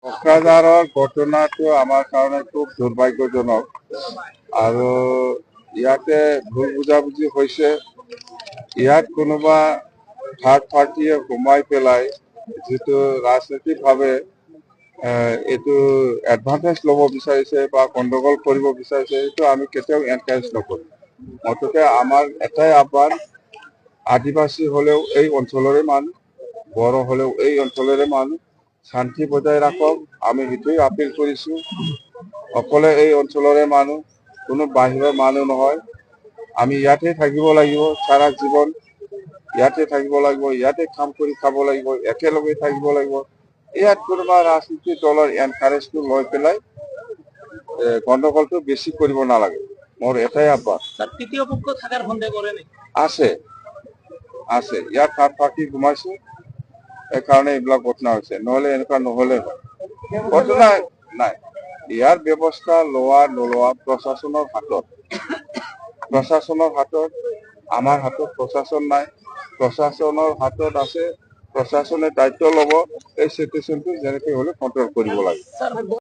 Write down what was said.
কোকৰাঝাৰৰ ঘটনাটো আমাৰ কাৰণে খুব দুৰ্ভাগ্যজনক আৰু ইয়াতে ভুল বুজাবুজি হৈছে। ইয়াত কোনোবা থাৰ্ড পাৰ্টিয়ে সোমাই পেলাই যিটো ৰাজনৈতিকভাৱে এইটো এডভান্টেজ ল'ব বিচাৰিছে বা গণ্ডগোল কৰিব বিচাৰিছে, সেইটো আমি কেতিয়াও এনকাৰেজ নকৰোঁ। মুঠতে আমাৰ এটাই আহ্বান, আদিবাসী হলেও এই অঞ্চলৰে মানুহ, বড়ো হলেও এই অঞ্চলৰে মানুহ, শান্তি বজাই ৰাখক। আমি সেইটোৱে আপিল কৰিছোঁ। সকলে এই অঞ্চলৰে মানুহ, কোনো বাহিৰৰ মানুহ নহয়। আমি ইয়াতে থাকিব লাগিব, সাৰা জীৱন ইয়াতে থাকিব লাগিব, ইয়াতে কাম কৰি খাব লাগিব, একেলগে থাকিব লাগিব। ইয়াত কোনোবা ৰাজনীতিক দলৰ এনকাৰেজটো লৈ পেলাই গণ্ডগোলটো বেছি কৰিব নালাগে। মোৰ এটাই আহ্বান। তৃতীয় পক্ষ থাকাৰ সন্দেহ কৰে নেই? আছে আছে, ইয়াত থাৰ্ড পাৰ্টি সোমাইছে, সেইকাৰণে এইবিলাক ঘটনা হৈছে, নহলে এনেকুৱা নহলে হয়। ঘটনা নাই, ইয়াৰ ব্যৱস্থা লোৱা নোলোৱা প্ৰশাসনৰ হাতত। প্ৰশাসনৰ হাতত, আমাৰ হাতত প্ৰশাসন নাই। প্ৰশাসনৰ হাতত আছে, প্ৰশাসনে দায়িত্ব ল'ব, এই চিটুৱেশ্যনটো যেনেকৈ হ'লে কণ্ট্ৰল কৰিব লাগে।